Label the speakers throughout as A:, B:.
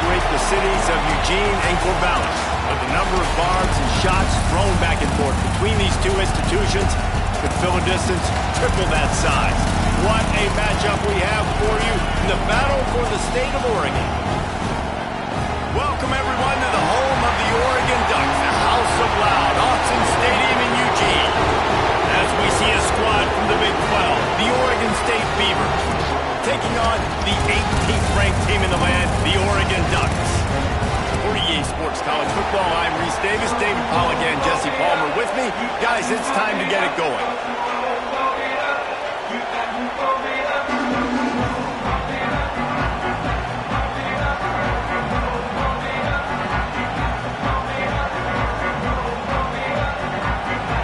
A: evacuate the cities of Eugene and Corvallis. But the number of barbs and shots thrown back and forth between these two institutions could fill a distance triple that size. What a matchup we have for you in the battle for the state of Oregon. Welcome, everyone, to the home of the Oregon Ducks, the House of Loud, Autzen Stadium in Eugene. As we see a squad from the Big 12, the Oregon State Beavers, taking on the 18th ranked team in the land, the Oregon Ducks. For EA Sports College Football, I'm Reese Davis, David Polligan, Jesse Palmer with me. Guys, it's time to get it going.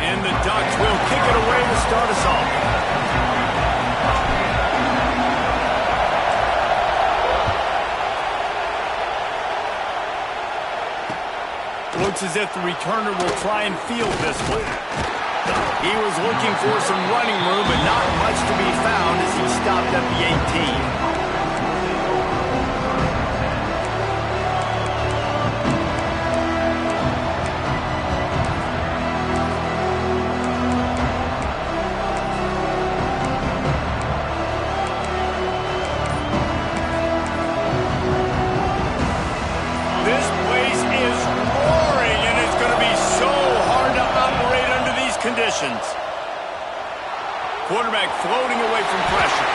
A: And the Ducks will kick it away to start us off. Looks as if the returner will try and field this one. He was looking for some running room, but not much to be found as he stopped at the 18. Quarterback floating away from pressure.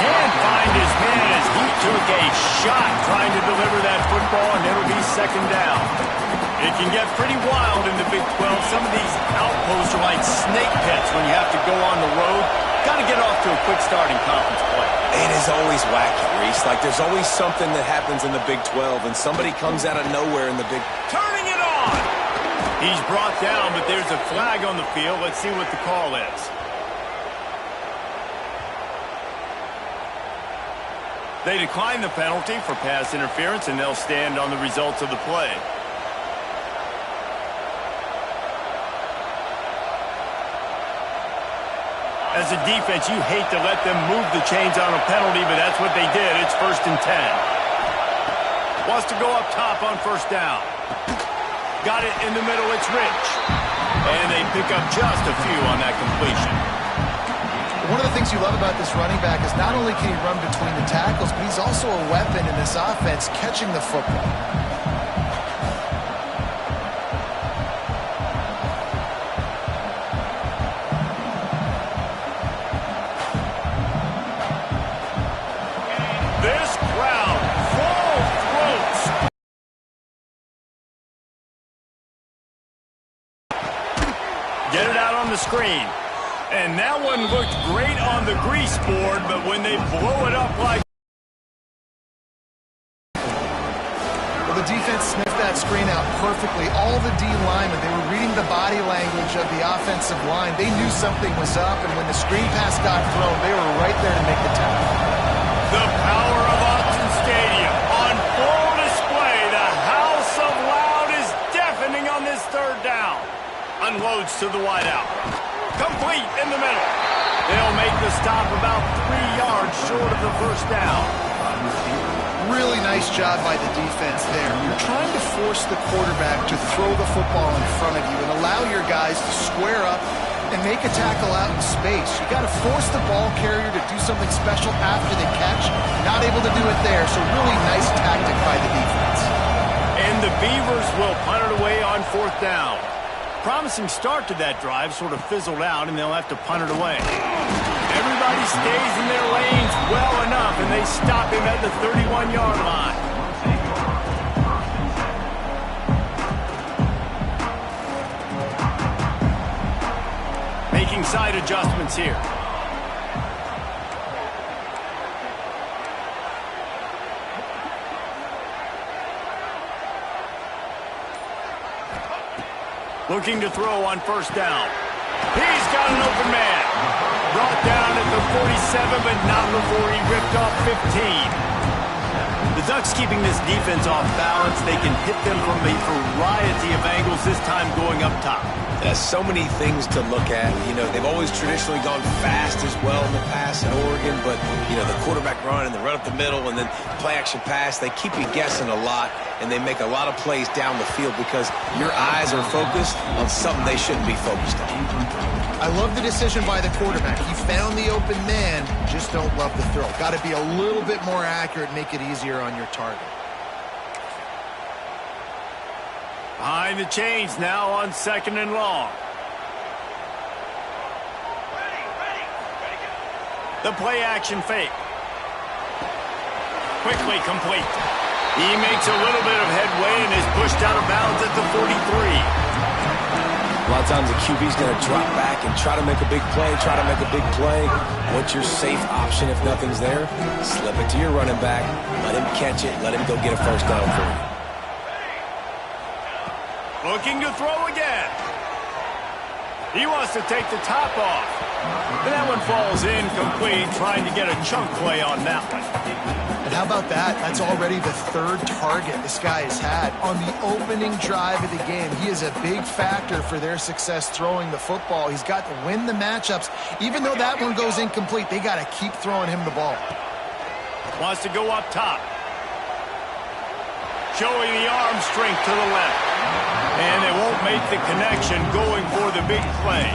A: Can't find his man as he took a shot trying to deliver that football, and it'll be second down. It can get pretty wild in the Big 12. Some of these outposts are like snake pits when you have to go on the road. Got to get off to a quick start in conference play.
B: It is always wacky, Reese. Like there's always something that happens in the Big 12, and somebody comes out of nowhere in the Big...
A: Turning it on! He's brought down, but there's a flag on the field. Let's see what the call is. They decline the penalty for pass interference, and they'll stand on the results of the play. As a defense, you hate to let them move the chains on a penalty, but that's what they did. It's 1st and 10. Wants to go up top on first down. Got it in the middle, it's Rich. And they pick up just a few on that completion.
C: One of the things you love about this running back is not only can he run between the tackles, but he's also a weapon in this offense catching the football.
A: This crowd, full throats. Get it out on the screen. And that one looked great on the grease board, but when they blow it up like...
C: Well, the defense sniffed that screen out perfectly. All the D linemen, they were reading the body language of the offensive line. They knew something was up, and when the screen pass got thrown, they were right there to make the tackle.
A: The power of Autzen Stadium on full display. The House of Loud is deafening on this third down. Unloads to the wideout. Complete in the middle. They'll make the stop about 3 yards short of the first down.
C: Really nice job by the defense there. You're trying to force the quarterback to throw the football in front of you and allow your guys to square up and make a tackle out in space. You got to force the ball carrier to do something special after the catch. Not able to do it there, so really nice tactic by the defense.
A: And the Beavers will punt it away on 4th down. Promising start to that drive sort of fizzled out, and they'll have to punt it away. Everybody stays in their lanes well enough, and they stop him at the 31-yard line. Making side adjustments here. Looking to throw on first down. He's got an open man. Brought down at the 47, but not before he ripped off 15. The Ducks keeping this defense off balance. They can hit them from a variety of angles, this time going up top.
B: There's so many things to look at. You know, they've always traditionally gone fast as well in the past in Oregon, but, you know, the quarterback run and the run up the middle and then play-action pass, they keep you guessing a lot, and they make a lot of plays down the field because your eyes are focused on something they shouldn't be focused on.
C: I love the decision by the quarterback. He found the open man, just don't love the throw. Got to be a little bit more accurate, make it easier on your target.
A: Behind the chains now on 2nd and long. The play action fake. Quickly complete. He makes a little bit of headway and is pushed out of bounds at the 43.
B: A lot of times the QB's going to drop back and try to make a big play, What's your safe option if nothing's there? Slip it to your running back, let him catch it, let him go get a first down for you.
A: Looking to throw again. He wants to take the top off. And that one falls incomplete, trying to get a chunk play on that one.
C: And how about that? That's already the 3rd target this guy has had on the opening drive of the game. He is a big factor for their success throwing the football. He's got to win the matchups. Even though that one goes incomplete, they got to keep throwing him the ball.
A: Wants to go up top. Showing the arm strength to the left. And they won't make the connection going for the big play.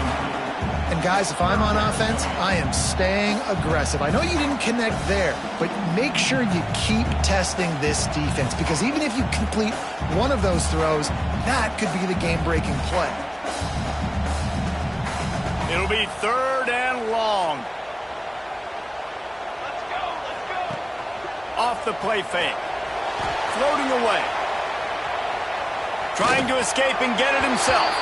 C: And guys, if I'm on offense, I am staying aggressive. I know you didn't connect there, but make sure you keep testing this defense, because even if you complete one of those throws, that could be the game-breaking play.
A: It'll be 3rd and long. Let's go. Off the play fake. Floating away. Trying to escape and get it himself.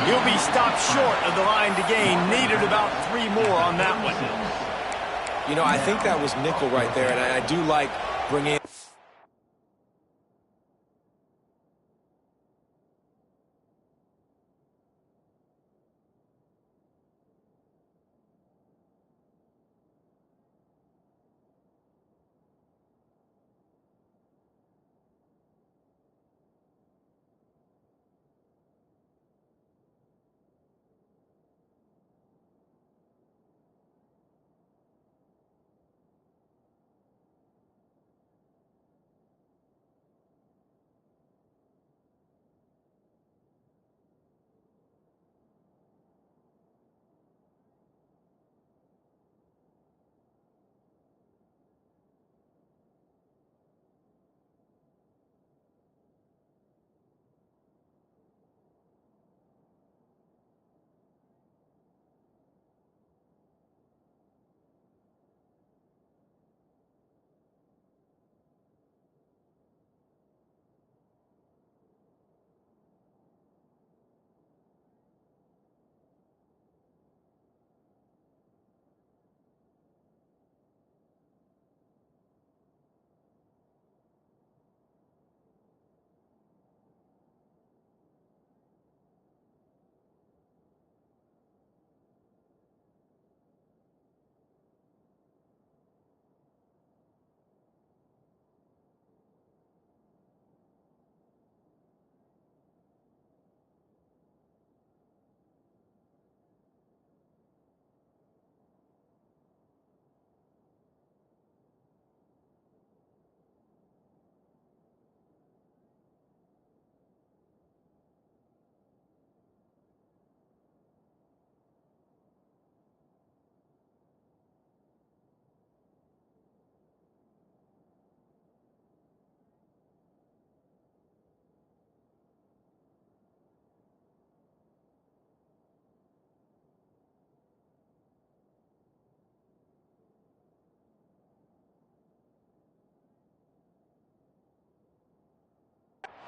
A: He'll be stopped short of the line to gain. Needed about 3 more on that one.
B: You know, I think that was nickel right there, and I do like bringing...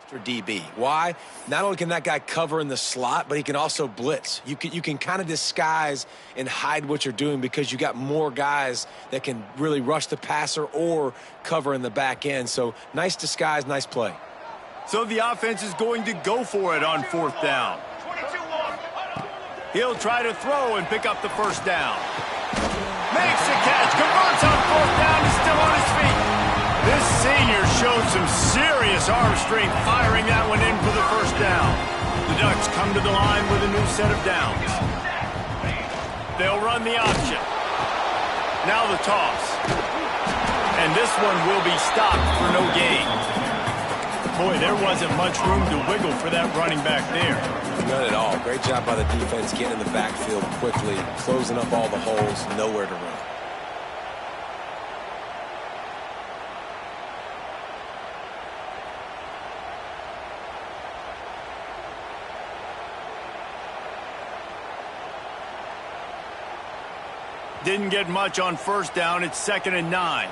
B: For DB. Why? Not only can that guy cover in the slot, but he can also blitz. You can kind of disguise and hide what you're doing because you got more guys that can really rush the passer or cover in the back end. So nice disguise, nice play.
A: So the offense is going to go for it on 4th down. He'll try to throw and pick up the first down. Makes a catch, converts on 4th down, he's still on his feet. This senior showed some serious arm strength firing that one in for the first down. The Ducks come to the line with a new set of downs. They'll run the option. Now the toss. And this one will be stopped for no gain. Boy, there wasn't much room to wiggle for that running back there.
B: None at all. Great job by the defense getting in the backfield quickly, closing up all the holes, nowhere to run.
A: Didn't get much on first down. It's 2nd and 9.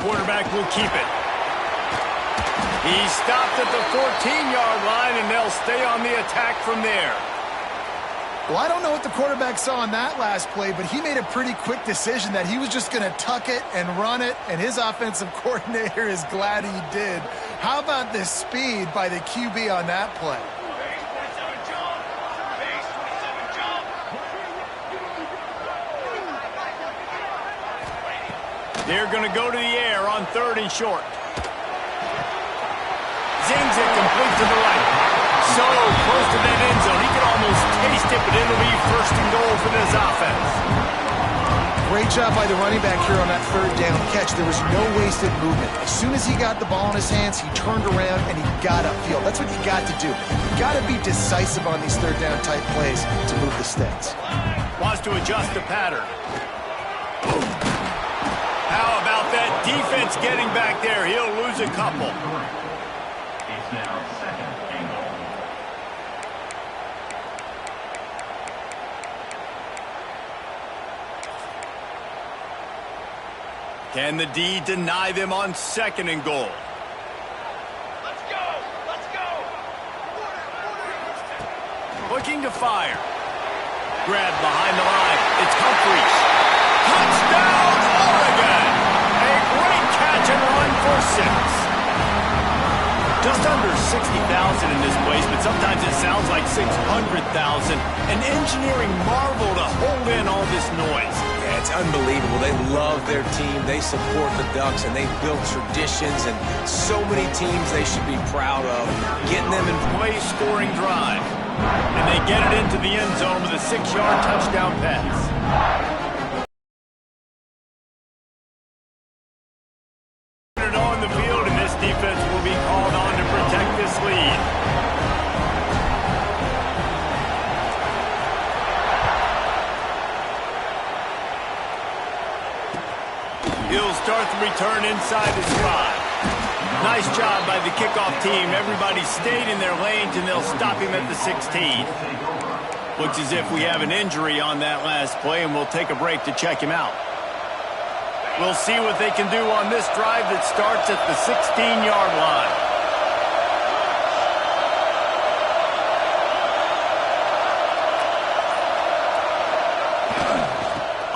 A: Quarterback will keep it. He stopped at the 14-yard line, and they'll stay on the attack from there.
C: Well, I don't know what the quarterback saw on that last play, but he made a pretty quick decision that he was just going to tuck it and run it, and his offensive coordinator is glad he did. How about the speed by the QB on that play?
A: They're going to go to the air on 3rd and short. Zings it complete to the right. So close to that end zone. He could almost taste it, but it'll be 1st and goal for this offense.
C: Great job by the running back here on that 3rd down catch. There was no wasted movement. As soon as he got the ball in his hands, he turned around and he got upfield. That's what you got to do. You got to be decisive on these 3rd down type plays to move the sticks.
A: Wants to adjust the pattern. How about that defense getting back there? He'll lose a couple.
D: It's now 2nd and goal.
A: Can the D deny them on 2nd and goal?
E: Let's go! Let's go!
A: Looking to fire. Grab behind the line. It's Humphries. Touchdown, Oregon! A great catch and run for 6. Just under 60,000 in this place, but sometimes it sounds like 600,000. An engineering marvel to hold in all this noise.
B: Yeah, it's unbelievable. They love their team. They support the Ducks, and they've built traditions and so many teams they should be proud of.
A: Getting them in play, scoring drive. And they get it into the end zone with a 6-yard touchdown pass. On the field, and this defense will be called on to protect this lead. He'll start the return inside his 5. Nice job by the kickoff team. Everybody stayed in their lanes, and they'll stop him at the 16. Looks as if we have an injury on that last play, and we'll take a break to check him out. We'll see what they can do on this drive that starts at the 16-yard line.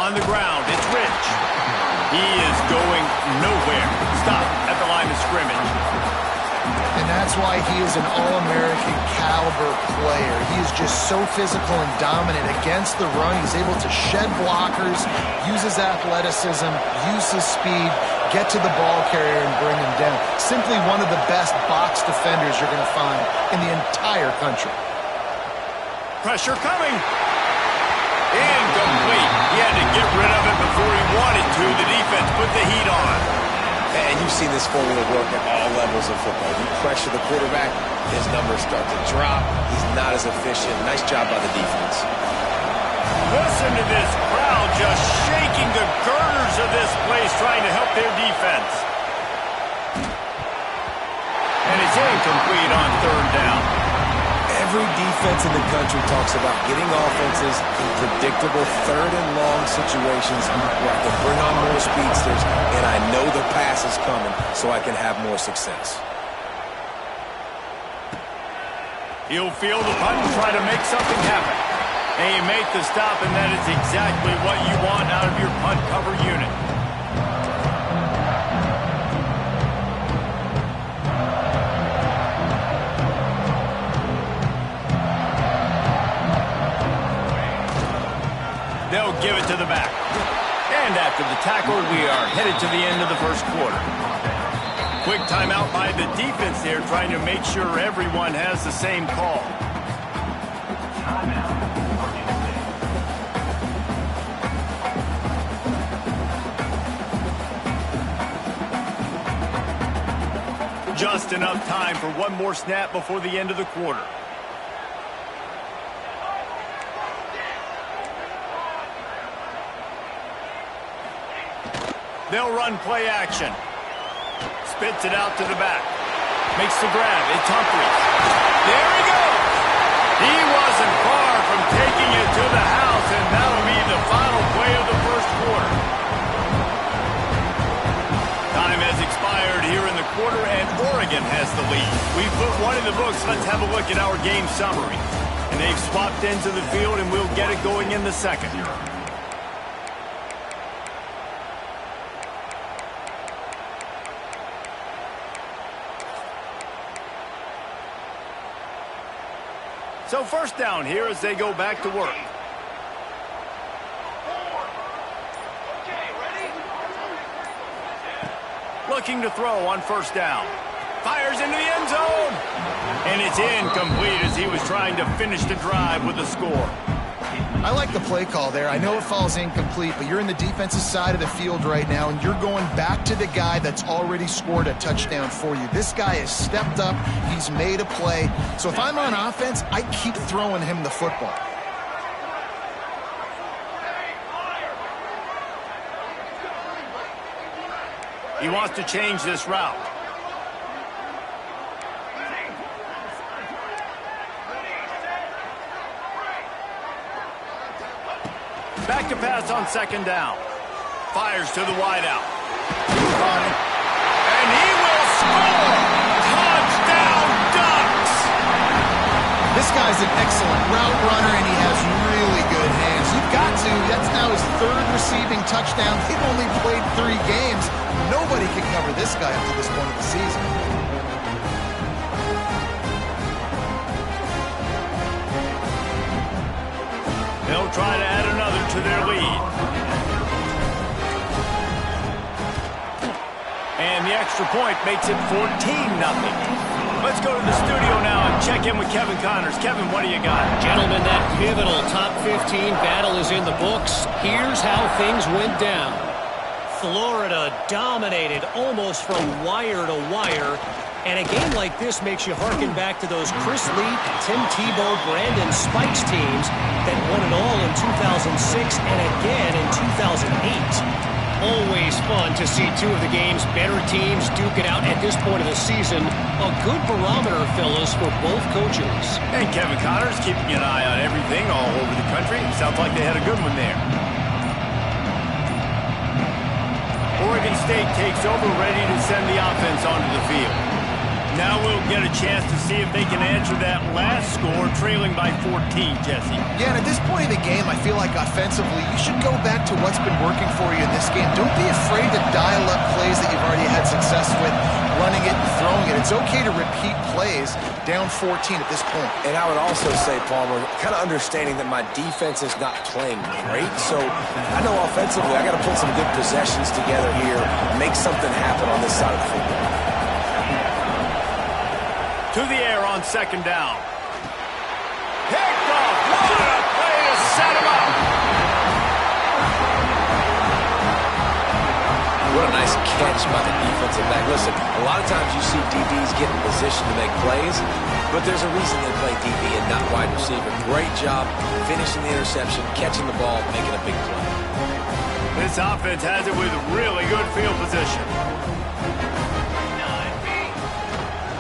A: On the ground, it's Rich. He is going nowhere. Stop at the line of scrimmage.
C: And that's why he is an All-American caliber player. He is just so physical and dominant against the run. He's able to shed blockers, use his athleticism, use his speed, get to the ball carrier and bring him down. Simply one of the best box defenders you're going to find in the entire country.
A: Pressure coming. Incomplete. He had to get rid of it before he wanted to. The defense put the heat on.
B: And you've seen this formula work at all levels of football. You pressure the quarterback, his numbers start to drop. He's not as efficient. Nice job by the defense.
A: Listen to this crowd just shaking the girders of this place trying to help their defense. And it's incomplete on 3rd down.
B: Every defense in the country talks about getting offenses in predictable 3rd and long situations where I can bring on more speedsters and I know the pass is coming so I can have more success.
A: He'll field the punt and try to make something happen. And you make the stop, and that is exactly what you want out of your punt cover unit. They'll give it to the back. And after the tackle, we are headed to the end of the first quarter. Quick timeout by the defense there, trying to make sure everyone has the same call. Just enough time for one more snap before the end of the quarter. They'll run play action. Spits it out to the back. Makes the grab. It's Humphries. There he goes. He wasn't far from taking it to the house, and that'll be the final play of the first quarter. Time has expired here in the quarter, and Oregon has the lead. We've put one in the books. Let's have a look at our game summary. And they've swapped into the field, and we'll get it going in the second. So first down here as they go back to work. Looking to throw on first down. Fires into the end zone. And it's incomplete as he was trying to finish the drive with a score.
C: I like the play call there. I know it falls incomplete, but you're in the defensive side of the field right now, and you're going back to the guy that's already scored a touchdown for you. This guy has stepped up. He's made a play. So if I'm on offense, I keep throwing him the football.
A: He wants to change this route. Back to pass on second down. Fires to the wideout. And he will score! Touchdown Ducks!
C: This guy's an excellent route runner, and he has really good hands. You've got to. That's now his third receiving touchdown. He'd only played 3 games. Nobody can cover this guy up to this point of the season.
A: They'll try to add another to their lead. And the extra point makes it 14-0. Let's go to the studio now and check in with Kevin Connors. Kevin, what do you got?
F: Gentlemen, that pivotal top 15 battle is in the books. Here's how things went down. Florida dominated almost from wire to wire. And a game like this makes you harken back to those Chris Lee, Tim Tebow, Brandon Spikes teams that won it all in 2006 and again in 2008. Always fun to see 2 of the game's better teams duke it out at this point of the season. A good barometer, fellas, for both coaches.
A: And Kevin Connors keeping an eye on everything all over the country. Sounds like they had a good one there. Oregon State takes over, ready to send the offense onto the field. Now we'll get a chance to see if they can answer that last score, trailing by 14, Jesse.
C: Yeah, and at this point in the game, I feel like offensively, you should go back to what's been working for you in this game. Don't be afraid to dial up plays that you've already had success with, running it and throwing it. It's okay to repeat plays down 14 at this point.
B: And I would also say, Palmer, kind of understanding that my defense is not playing great. So I know offensively I got to put some good possessions together here, make something happen on this side of the football.
A: To the air on second down. Picked off. What a play to set him up.
B: What a nice catch by the defensive back. Listen, a lot of times you see DBs get in position to make plays, but there's a reason they play DB and not wide receiver. Great job finishing the interception, catching the ball, making a big play.
A: This offense has it with really good field position.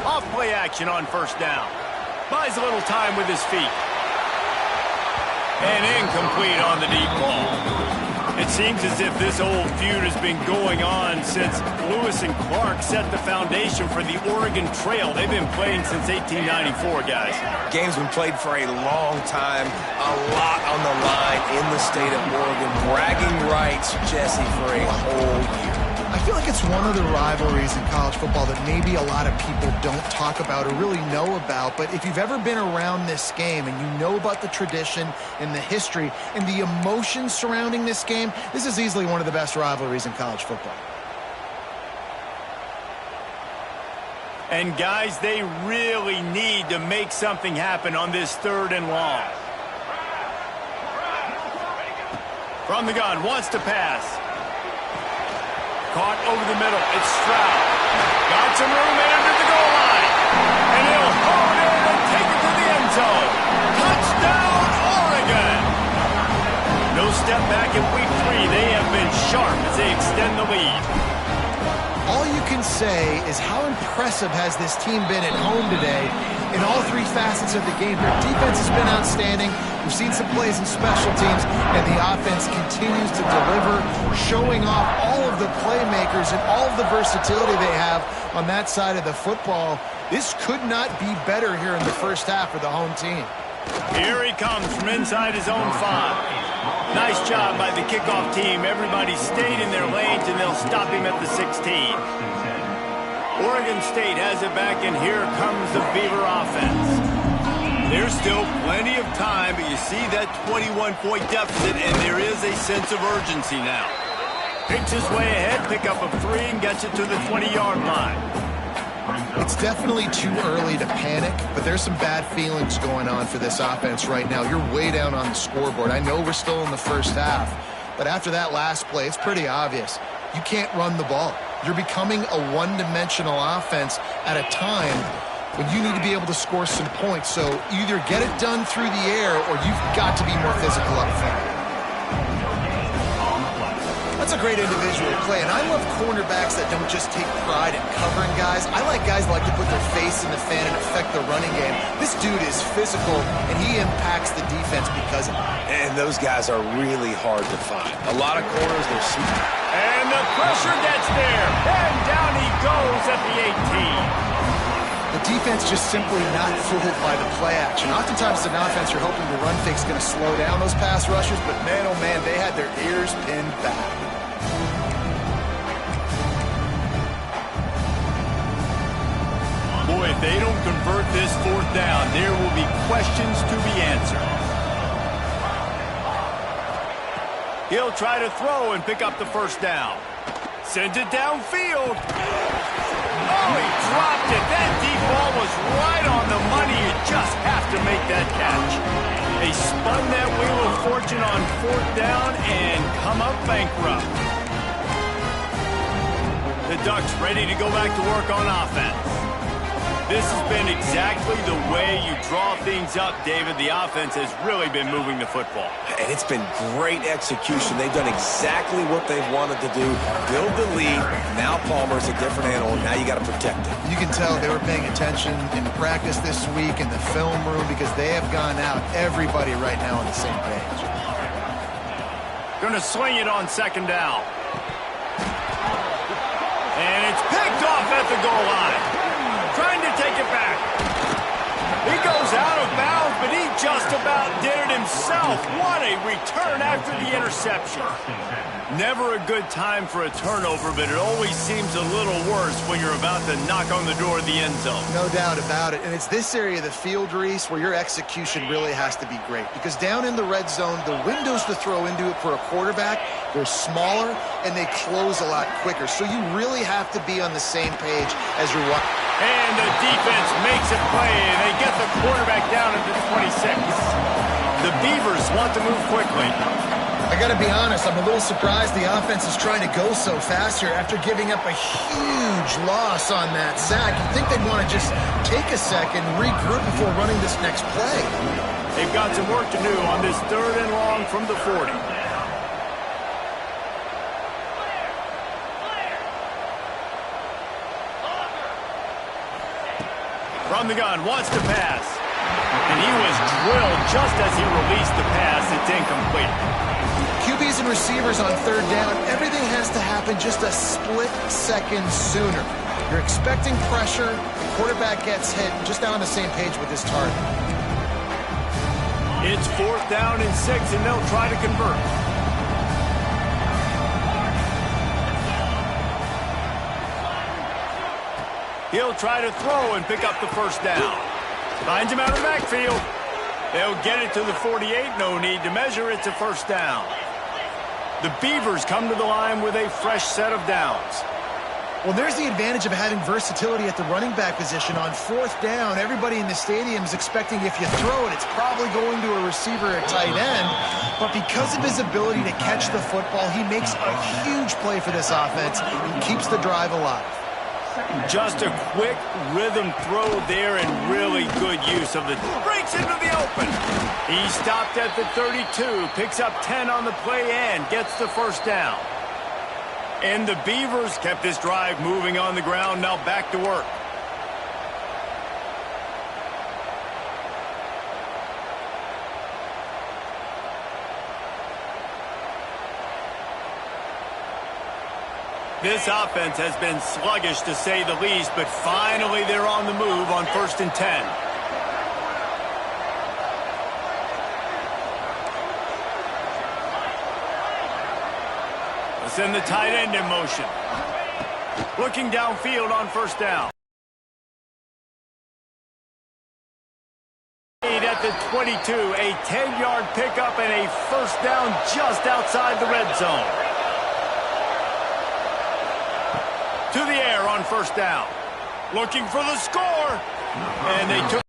A: Off play action on first down. Buys a little time with his feet. And incomplete on the deep ball. It seems as if this old feud has been going on since Lewis and Clark set the foundation for the Oregon Trail. They've been playing since 1894, guys.
B: Game's been played for a long time, a lot on the line in the state of Oregon. Bragging rights, Jesse, for a whole year.
C: I feel like it's one of the rivalries in college football that maybe a lot of people don't talk about or really know about. But if you've ever been around this game and you know about the tradition and the history and the emotion surrounding this game, this is easily one of the best rivalries in college football.
A: And guys, they really need to make something happen on this 3rd and long. From the gun, wants to pass. Caught over the middle. It's Stroud. Got some room under the goal line. And he'll hold it and take it to the end zone. Touchdown, Oregon! No step back in week 3. They have been sharp as they extend the lead.
C: All you can say is how impressive has this team been at home today in all 3 facets of the game. Their defense has been outstanding. We've seen some plays in special teams, and the offense continues to deliver, showing off all of the playmakers and all of the versatility they have on that side of the football. This could not be better here in the first half for the home team.
A: Here he comes from inside his own 5. Nice job by the kickoff team. Everybody stayed in their lanes, and they'll stop him at the 16. Oregon State has it back, and here comes the Beaver offense. There's still plenty of time, but you see that 21-point deficit, and there is a sense of urgency now. Picks his way ahead, pick up a 3, and gets it to the 20-yard line.
C: It's definitely too early to panic, but there's some bad feelings going on for this offense right now. You're way down on the scoreboard. I know we're still in the first half, but after that last play, it's pretty obvious. You can't run the ball. You're becoming a one-dimensional offense at a time when you need to be able to score some points. So either get it done through the air or you've got to be more physical up front. That's a great individual play, and I love cornerbacks that don't just take pride in covering guys. I like guys that like to put their face in the fan and affect the running game. This dude is physical, and he impacts the defense because of it.
B: And those guys are really hard to find. A lot of corners, they're super.
A: And the pressure gets there, and down he goes at the 18.
C: The defense just simply not fooled by the play action. Oftentimes, as an offense, you're hoping the run fake's going to slow down those pass rushers, but man, oh man, they had their ears pinned back.
A: Boy, if they don't convert this 4th down, there will be questions to be answered. He'll try to throw and pick up the 1st down. Sends it downfield. Oh, he dropped it. That deep ball was right on the money. You just have to make that catch. They spun that wheel of fortune on 4th down and come up bankrupt. The Ducks ready to go back to work on offense. This has been exactly the way you draw things up, David. The offense has really been moving the football.
B: And it's been great execution. They've done exactly what they've wanted to do. Build the lead. Now Palmer's a different animal. Now you got to protect it.
C: You can tell they were paying attention in practice this week in the film room because they have gone out, everybody right now on the same page.
A: Going to swing it on 2nd down. And it's picked off at the goal line. Trying to take it back. He goes out of bounds, but he just about did it himself. What a return after the interception. Never a good time for a turnover, but it always seems a little worse when you're about to knock on the door of the end zone.
C: No doubt about it. And it's this area of the field, Reese, where your execution really has to be great. Because down in the red zone, the windows to throw into it for a quarterback, they're smaller and they close a lot quicker. So you really have to be on the same page as your watch.
A: And the defense makes a play, and they get the quarterback down at the 26. The Beavers want to move quickly.
C: I got to be honest, I'm a little surprised the offense is trying to go so fast here after giving up a huge loss on that sack. You'd think they'd want to just take a second, regroup before running this next play.
A: They've got some work to do on this 3rd and long from the 40. From the gun, wants to pass. And he was drilled just as he released the pass. It's incomplete.
C: QBs and receivers on 3rd down, everything has to happen just a split second sooner. You're expecting pressure, the quarterback gets hit, just not on the same page with his target.
A: It's 4th down and 6, and they'll try to convert. He'll try to throw and pick up the first down. Finds him out of the backfield. They'll get it to the 48. No need to measure. It's a first down. The Beavers come to the line with a fresh set of downs.
C: Well, there's the advantage of having versatility at the running back position. On fourth down, everybody in the stadium is expecting if you throw it, it's probably going to a receiver at tight end. But because of his ability to catch the football, he makes a huge play for this offense and keeps the drive alive.
A: Just a quick rhythm throw there and really good use of the... Breaks into the open. He stopped at the 32, picks up 10 on the play and gets the first down. And the Beavers kept this drive moving on the ground. Now back to work. This offense has been sluggish to say the least, but finally they're on the move on 1st and 10. Send the tight end in motion. Looking downfield on first down. At the 22, a 10-yard pickup and a first down just outside the red zone. To the air on first down. Looking for the score. And they took...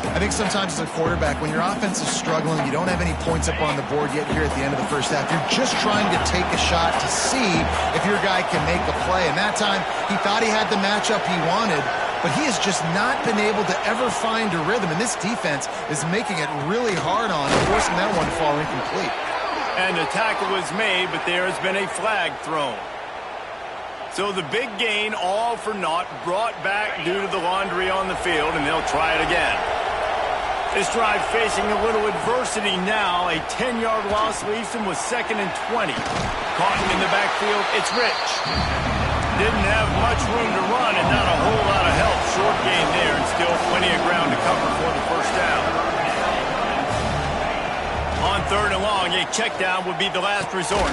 C: I think sometimes as a quarterback, when your offense is struggling, you don't have any points up on the board yet here at the end of the first half. You're just trying to take a shot to see if your guy can make a play. And that time, he thought he had the matchup he wanted, but he has just not been able to ever find a rhythm. And this defense is making it really hard on him, forcing that one to fall incomplete.
A: And the tackle was made, but there has been a flag thrown. So the big gain, all for naught, brought back due to the laundry on the field, and they'll try it again. This drive facing a little adversity now. A 10-yard loss leaves him with 2nd and 20. Caught him in the backfield. It's Rich. Didn't have much room to run and not a whole lot of help. Short gain there and still plenty of ground to cover for the first down. On 3rd and long, a check down would be the last resort.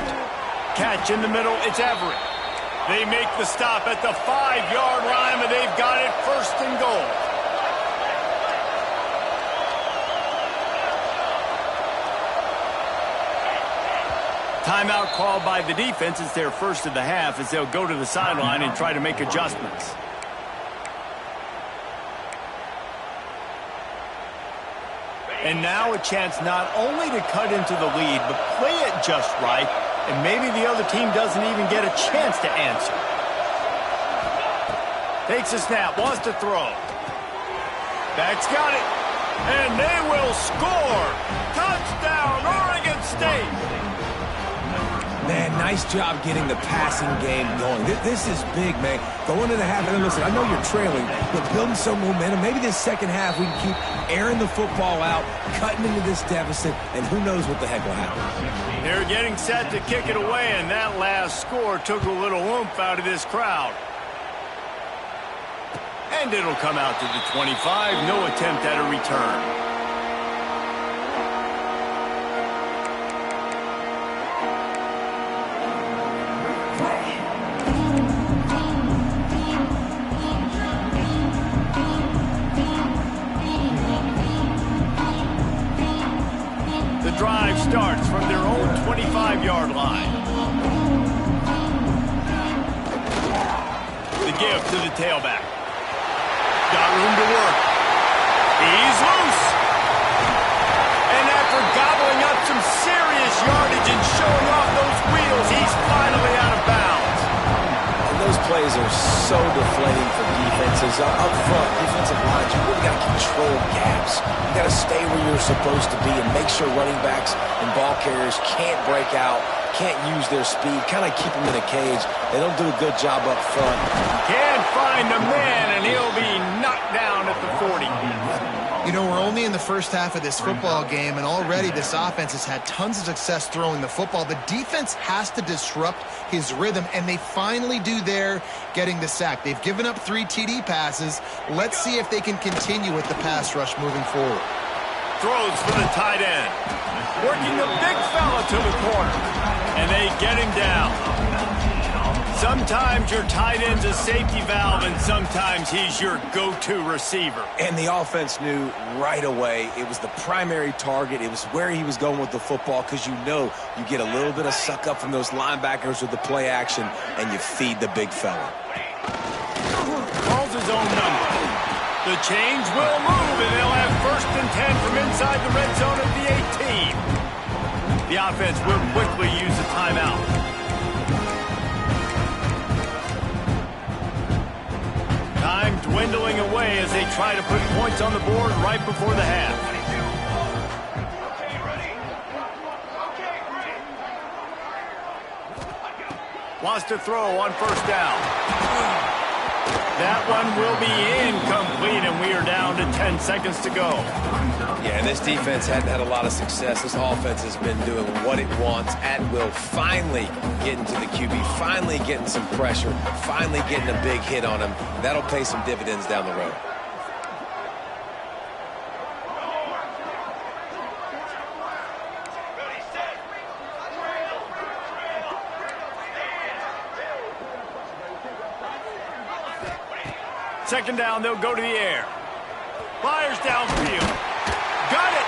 A: Catch in the middle. It's Everett. They make the stop at the 5-yard line, and they've got it 1st and goal. Timeout called by the defense. It's their first of the half as they'll go to the sideline and try to make adjustments. And now a chance not only to cut into the lead, but play it just right, and maybe the other team doesn't even get a chance to answer. Takes a snap, wants to throw. Back's got it, and they will score. Touchdown, Oregon State.
B: Man, nice job getting the passing game going. This is big, man. Going into the half, and listen, I know you're trailing, but building some momentum. Maybe this second half we can keep airing the football out, cutting into this deficit, and who knows what the heck will happen.
A: They're getting set to kick it away, and that last score took a little oomph out of this crowd. And it'll come out to the 25. No attempt at a return. Drive starts from their own 25-yard line. The give to the tailback. Got room to work. He's loose. And after gobbling up some serious yardage and showing off those wheels, he's finally out of bounds.
B: And those plays are so deflating for defenses. Up front, defensive lines, you really got to control gaps. You got to stay where you're supposed to be and make sure running backs and ball carriers can't break out, can't use their speed, kind of keep them in a cage. They don't do a good job up front.
A: Can't find a man, and he'll be knocked down at the 40.
C: You know, we're only in the first half of this football game, and already this offense has had tons of success throwing the football. The defense has to disrupt his rhythm, and they finally do there, getting the sack. They've given up 3 TD passes. Let's see if they can continue with the pass rush moving forward.
A: Throws for the tight end. Working the big fella to the corner. And they get him down. Sometimes your tight end's a safety valve, and sometimes he's your go-to receiver.
B: And the offense knew right away it was the primary target. It was where he was going with the football, because you know you get a little bit of suck up from those linebackers with the play action, and you feed the big fella.
A: Calls his own number. The change will move, and they'll have 1st and 10 from inside the red zone of the 18. The offense will quickly use a timeout. Time dwindling away as they try to put points on the board right before the half. Wants to throw on 1st down. That one will be incomplete, and we are down to 10 seconds to go.
B: Yeah, and this defense hadn't had a lot of success. This offense has been doing what it wants at will, finally getting to the QB, finally getting some pressure, finally getting a big hit on him. That'll pay some dividends down the road.
A: Second down, they'll go to the air. Fires downfield. Got it.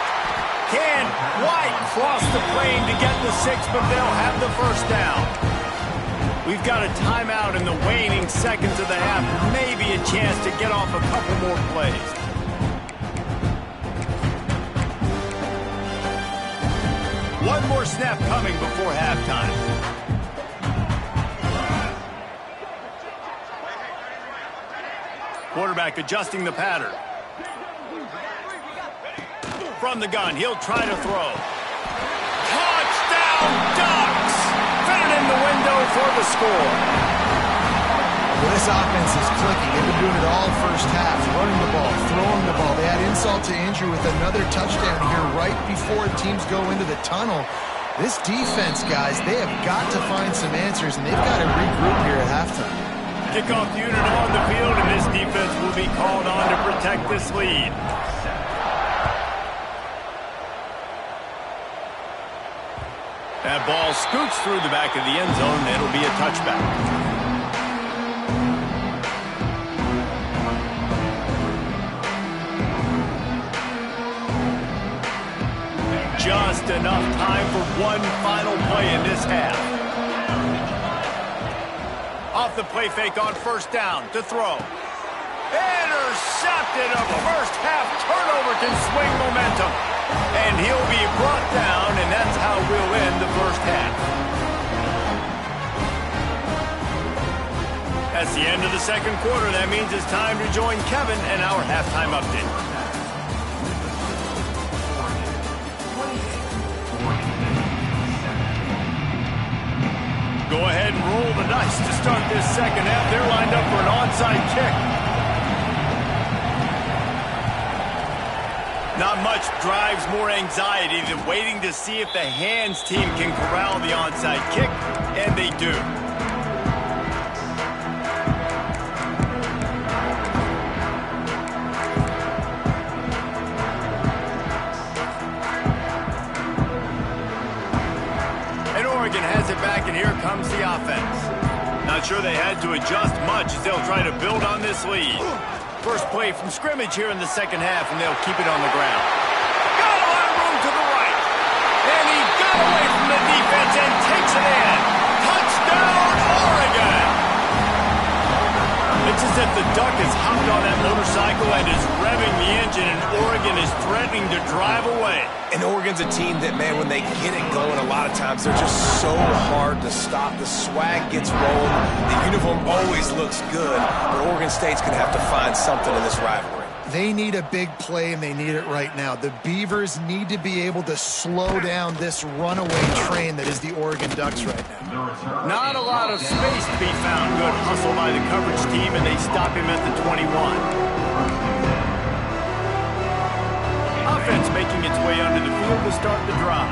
A: Can White cross the plane to get the 6, but they'll have the 1st down. We've got a timeout in the waning seconds of the half. Maybe a chance to get off a couple more plays. One more snap coming before halftime. Quarterback adjusting the pattern. From the gun, he'll try to throw. Touchdown, Ducks! Fit it in the window for the score.
C: Well, this offense is clicking. They've been doing it all first half, running the ball, throwing the ball. They had insult to injury with another touchdown here right before teams go into the tunnel. This defense, guys, they have got to find some answers, and they've got to regroup here at halftime.
A: Kickoff unit on the field, and this defense will be called on to protect this lead. That ball scoots through the back of the end zone. It'll be a touchback. Just enough time for one final play in this half. Off the play fake on 1st down to throw. Intercepted. A first half turnover can swing momentum. And he'll be brought down, and that's how we'll end the first half. That's the end of the second quarter. That means it's time to join Kevin and our halftime update. Go ahead and roll the dice to start this second half. They're lined up for an onside kick. Not much drives more anxiety than waiting to see if the hands team can corral the onside kick, and they do. And Oregon has it back, and here comes the offense. Not sure they had to adjust much as they'll try to build on this lead. First play from scrimmage here in the second half, and they'll keep it on the ground. Got a lot of room to the right. And he got away from the defense and takes it in. Touchdown, Oregon! It's as if the Duck has hopped on that motorcycle and is revving the engine, and Oregon is threatening to drive away.
B: And Oregon's a team that, man, when they get it going, a lot of times they're just so hard to stop. The swag gets rolled. The uniform always looks good. But Oregon State's going to have to find something in this rivalry.
C: They need a big play, and they need it right now. The Beavers need to be able to slow down this runaway train that is the Oregon Ducks right now.
A: Not a lot of space to be found. Good hustle by the coverage team, and they stop him at the 21. Offense making its way under the field to start the drive.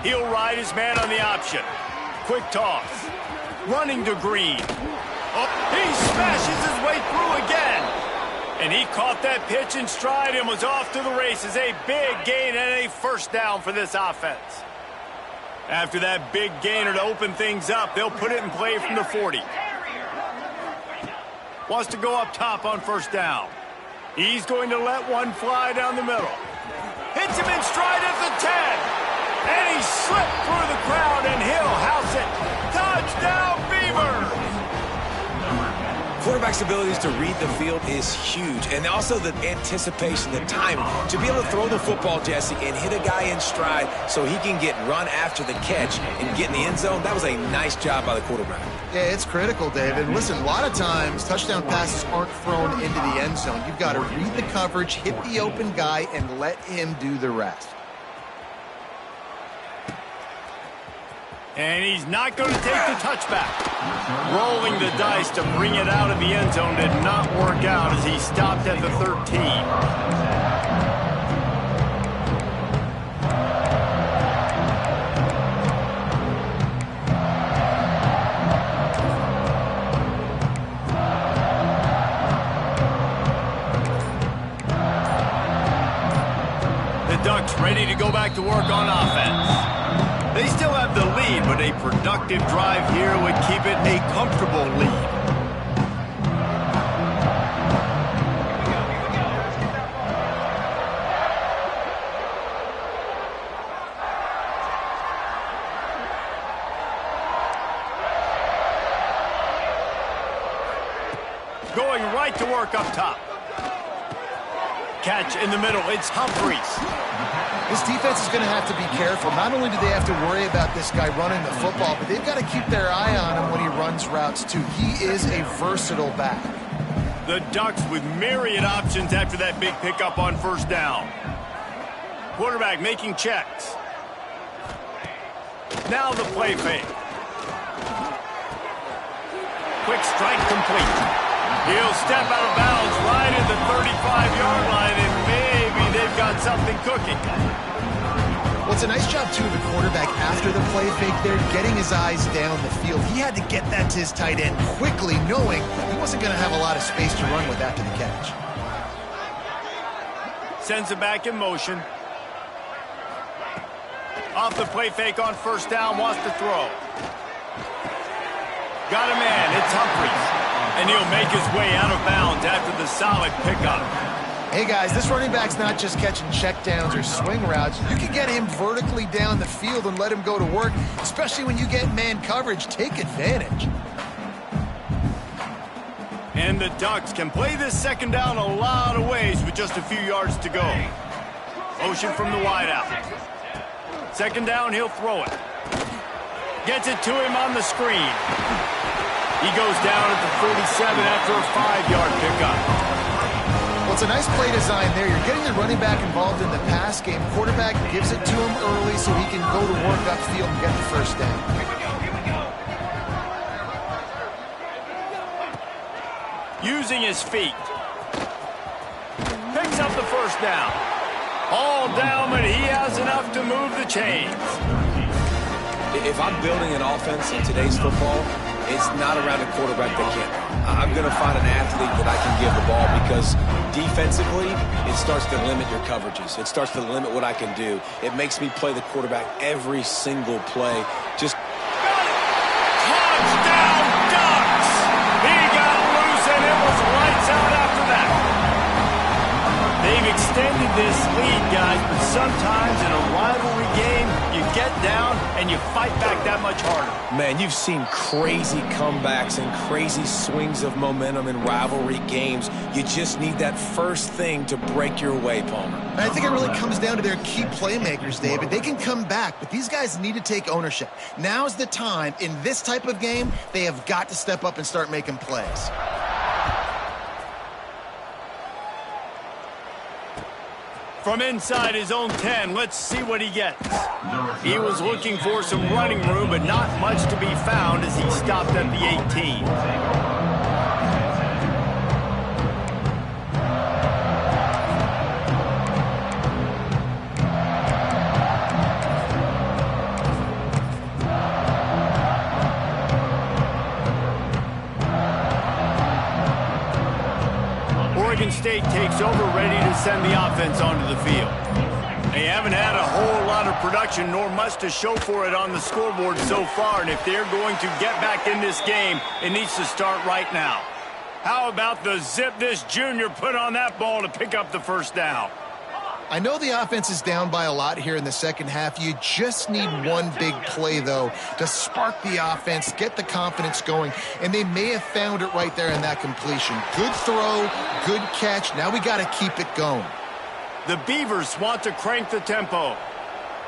A: He'll ride his man on the option. Quick toss. Running to Green. Oh, he smashes his way through again. And he caught that pitch in stride and was off to the races. A big gain and a first down for this offense. After that big gainer to open things up, they'll put it in play from the 40. Wants to go up top on first down. He's going to let one fly down the middle. Hits him in stride at the 10. And he slipped through the crowd, and he'll house it. Touchdown, Beavers!
B: Quarterback's abilities to read the field is huge. And also the anticipation, the timing. To be able to throw the football, Jesse, and hit a guy in stride so he can get run after the catch and get in the end zone, that was a nice job by the quarterback.
C: Yeah, it's critical, David. Listen, a lot of times touchdown passes aren't thrown into the end zone. You've got to read the coverage, hit the open guy, and let him do the rest.
A: And he's not going to take the touchback. Rolling the dice to bring it out of the end zone did not work out as he stopped at the 13. The Ducks ready to go back to work on offense. They still have the lead, but a productive drive here would keep it a comfortable lead. Going right to work up top. Catch in the middle. It's Humphries.
C: This defense is going to have to be careful. Not only do they have to worry about this guy running the football, but they've got to keep their eye on him when he runs routes, too. He is a versatile back.
A: The Ducks with myriad options after that big pickup on first down. Quarterback making checks. Now the play fake. Quick strike complete. He'll step out of bounds right at the 35-yard line, and maybe they've got something cooking.
C: Well, it's a nice job, too, of the quarterback after the play fake there, getting his eyes down the field. He had to get that to his tight end quickly, knowing he wasn't going to have a lot of space to run with after the catch.
A: Sends it back in motion. Off the play fake on first down, wants to throw. Got a man, it's Humphries. And he'll make his way out of bounds after the solid pickup.
C: Hey, guys, this running back's not just catching checkdowns or swing routes. You can get him vertically down the field and let him go to work, especially when you get man coverage. Take advantage.
A: And the Ducks can play this second down a lot of ways with just a few yards to go. Motion from the wideout. Second down, he'll throw it. Gets it to him on the screen. He goes down at the 47 after a 5-yard pickup.
C: Well, it's a nice play design there. You're getting the running back involved in the pass game. Quarterback gives it to him early so he can go to work upfield and get the first down.
A: Using his feet. Picks up the first down. All down, but he has enough to move the chains.
B: If I'm building an offense in today's football, it's not around a quarterback that can't. I'm going to find an athlete that I can give the ball because defensively, it starts to limit your coverages. It starts to limit what I can do. It makes me play the quarterback every single play. Just
A: got it! Touchdown, Ducks! He got loose and it was lights out after that. They've extended this lead, guys, but sometimes in a rivalry game, you get down and you fight back that much harder.
B: Man, you've seen crazy comebacks and crazy swings of momentum in rivalry games. You just need that first thing to break your way, Palmer.
C: And I think it really comes down to their key playmakers, David. They can come back, but these guys need to take ownership. Now's the time. In this type of game, they have got to step up and start making plays.
A: From inside his own 10, let's see what he gets. He was looking for some running room, but not much to be found as he stopped at the 18. Oregon State takes over, ready to send the offense onto the field. They haven't had a whole lot of production, nor much to show for it on the scoreboard so far. And if they're going to get back in this game, it needs to start right now. How about the zip this junior put on that ball to pick up the first down?
C: I know the offense is down by a lot here in the second half. You just need one big play, though, to spark the offense, get the confidence going, and they may have found it right there in that completion. Good throw, good catch. Now we got to keep it going.
A: The Beavers want to crank the tempo.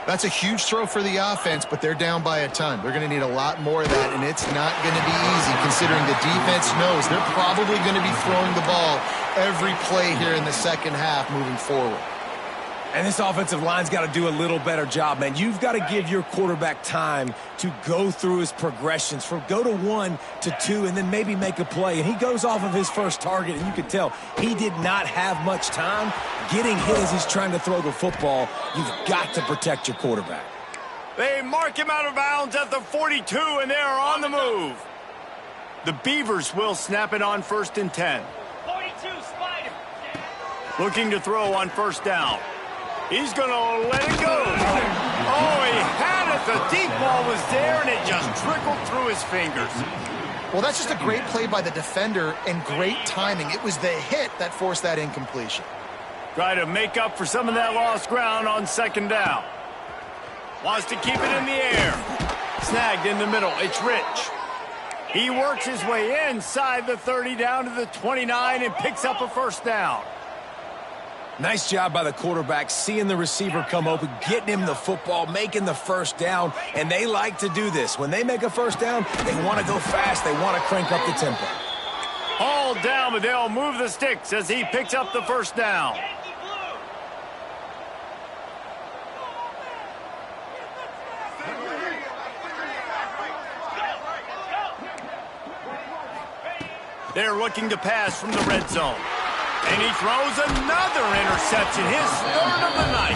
C: That's a huge throw for the offense, but they're down by a ton. They're going to need a lot more of that, and it's not going to be easy considering the defense knows they're probably going to be throwing the ball every play here in the second half moving forward.
B: And this offensive line's got to do a little better job, man. You've got to give your quarterback time to go through his progressions from go to 1 to 2 and then maybe make a play. And he goes off of his first target, and you can tell he did not have much time getting hit as he's trying to throw the football. You've got to protect your quarterback.
A: They mark him out of bounds at the 42, and they are on the move. The Beavers will snap it on 1st and 10.
E: 42, Spider.
A: Looking to throw on 1st down. He's going to let it go. Oh, he had it. The deep ball was there, and it just trickled through his fingers.
C: Well, that's just a great play by the defender and great timing. It was the hit that forced that incompletion.
A: Try to make up for some of that lost ground on 2nd down. Wants to keep it in the air. Snagged in the middle. It's Rich. He works his way inside the 30 down to the 29 and picks up a 1st down.
B: Nice job by the quarterback, seeing the receiver come open, getting him the football, making the 1st down, and they like to do this. When they make a 1st down, they want to go fast. They want to crank up the tempo.
A: All down, but they'll move the sticks as he picks up the 1st down. They're looking to pass from the red zone. And he throws another interception, his 3rd of the night.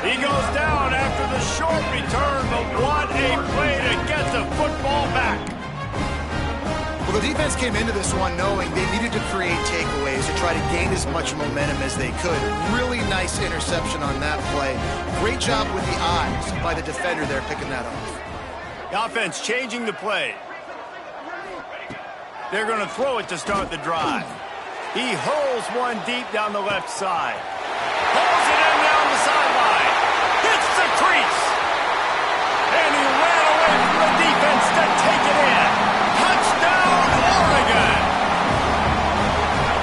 A: He goes down after the short return, but what a play to get the football back.
C: Well, the defense came into this one knowing they needed to create takeaways to try to gain as much momentum as they could. Really nice interception on that play. Great job with the eyes by the defender there picking that off.
A: The offense changing the play. They're going to throw it to start the drive. He hurls one deep down the left side. Pulls it in down the sideline. Hits the crease. And he ran away from the defense to take it in. Touchdown, Oregon.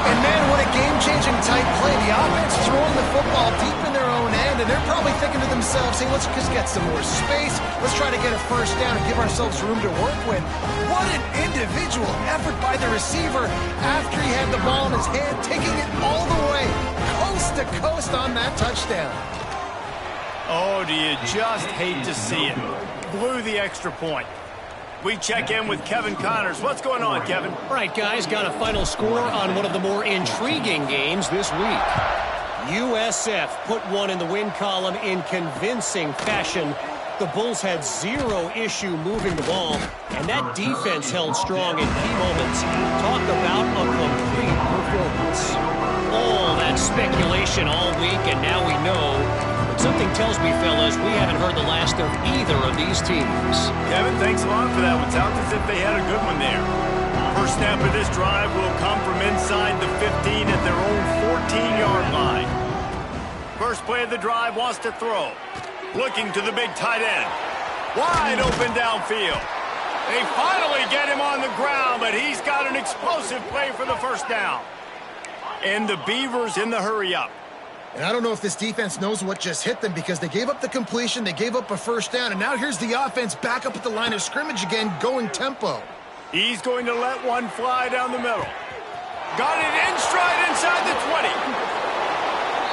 C: And man, what a game-changing type play. The offense throwing the football deep in their own end, and they're probably thinking to themselves, hey, let's just get some more space. Let's try to get a 1st down and give ourselves room to work with. What an individual effort by the receiver after he had the ball in his hand, taking it all the way, coast to coast on that touchdown.
A: Oh, do you just hate to see it? Blew the extra point. We check in with Kevin Connors. What's going on, Kevin?
F: All right, guys, got a final score on one of the more intriguing games this week. USF put one in the win column in convincing fashion. The Bulls had zero issue moving the ball, and that defense held strong in key moments. Talk about a complete performance. All that speculation all week, and now we know. But something tells me, fellas, we haven't heard the last of either of these teams.
A: Kevin, thanks a lot for that one. Sounds as if they had a good one there. First snap of this drive will come from inside the 15 at their own 14-yard line. First play of the drive wants to throw. Looking to the big tight end. Wide open downfield. They finally get him on the ground, but he's got an explosive play for the 1st down. And the Beavers in the hurry-up.
C: And I don't know if this defense knows what just hit them because they gave up the completion, they gave up a 1st down, and now here's the offense back up at the line of scrimmage again, going tempo.
A: He's going to let one fly down the middle. Got it in stride inside the 20.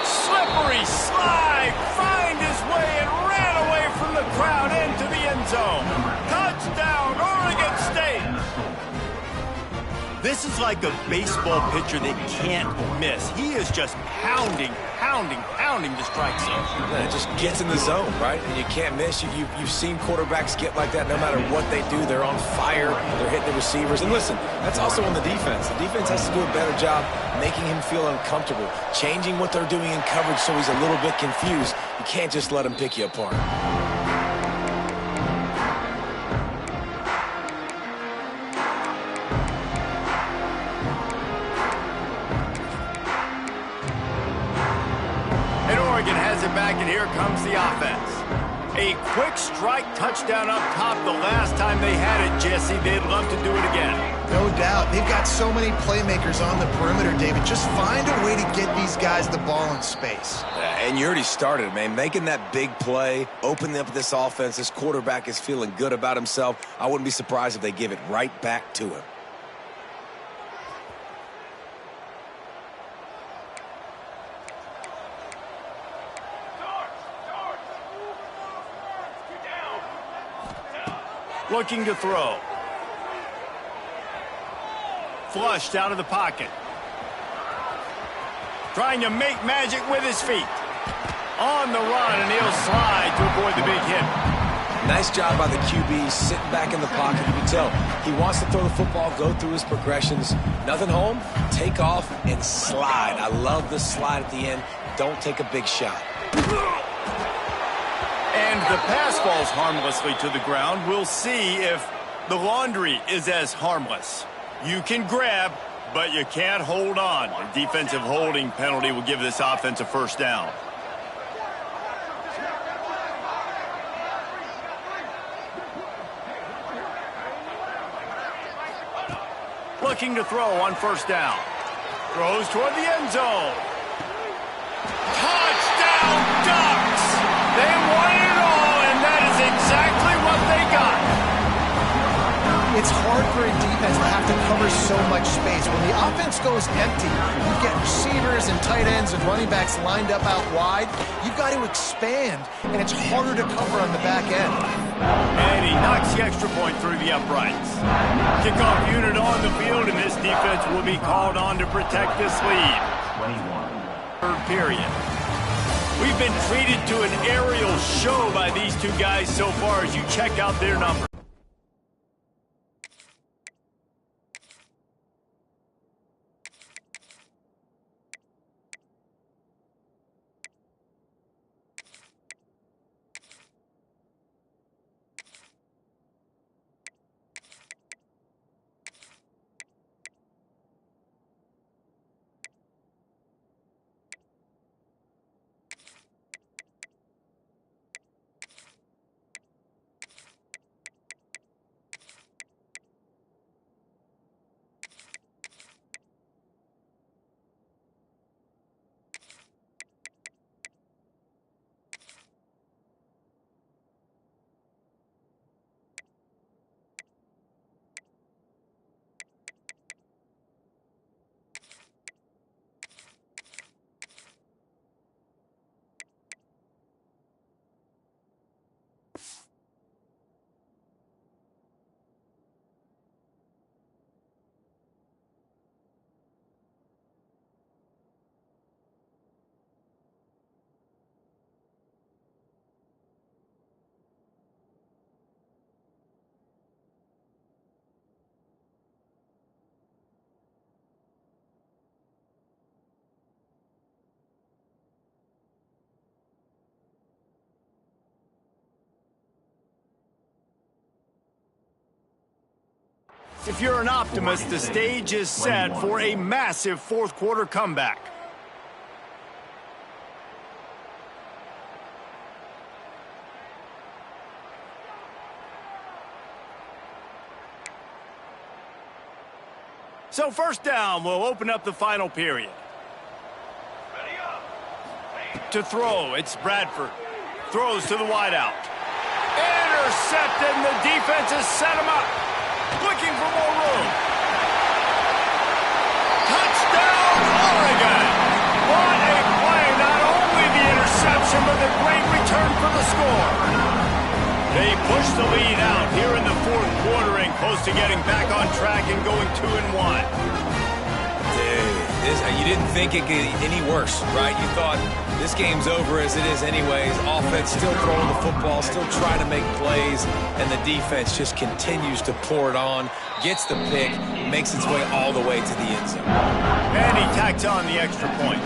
A: Slippery slide, find his way and ran away from the crowd into the end zone. Touchdown, Oregon State. This is like a baseball pitcher that can't miss. He is just pounding the strike zone.
B: Yeah, it just gets in the zone, right? And you can't miss. You've seen quarterbacks get like that no matter what they do. They're on fire. They're hitting the receivers. And listen, that's also on the defense. The defense has to do a better job making him feel uncomfortable, changing what they're doing in coverage so he's a little bit confused. You can't just let them pick you apart.
A: And Oregon has it back, and here comes the offense. A quick strike touchdown up top the last time they had it, Jesse. They'd love to do it again.
C: No doubt. They've got so many playmakers on the perimeter, David. Just find a way to get these guys the ball in space.
B: And you already started, man. Making that big play, opening up this offense. This quarterback is feeling good about himself. I wouldn't be surprised if they give it right back to him.
A: Looking to throw. Flushed out of the pocket. Trying to make magic with his feet. On the run, and he'll slide to avoid the big hit.
B: Nice job by the QB, sitting back in the pocket. You can tell he wants to throw the football, go through his progressions. Nothing home, take off, and slide. I love the slide at the end. Don't take a big shot.
A: And the pass falls harmlessly to the ground. We'll see if the laundry is as harmless. You can grab, but you can't hold on. A defensive holding penalty will give this offense a first down. Looking to throw on first down. Throws toward the end zone. Touchdown Ducks! They won it all, and that is exactly what they got.
C: It's hard for a defense to have to cover so much space. When the offense goes empty, you get receivers and tight ends and running backs lined up out wide. You've got to expand, and it's harder to cover on the back end.
A: And he knocks the extra point through the uprights. Kickoff unit on the field, and this defense will be called on to protect this lead.
D: 21.
A: Third period. We've been treated to an aerial show by these two guys so far as you check out their numbers. If you're an optimist, the stage is set for a massive fourth quarter comeback. So first down, we'll open up the final period. To throw, it's Bradford. Throws to the wideout. Intercepted, and the defense has set him up. Looking for more room. Touchdown, Oregon! What a play! Not only the interception, but the great return for the score. They push the lead out here in the fourth quarter and close to getting back on track and going 2-1.
B: Dude, you didn't think it could get any worse, right? You thought this game's over as it is anyways. Offense still throwing the football, still trying to make plays, and the defense just continues to pour it on, gets the pick, makes its way all the way to the end zone.
A: And he tacks on the extra point.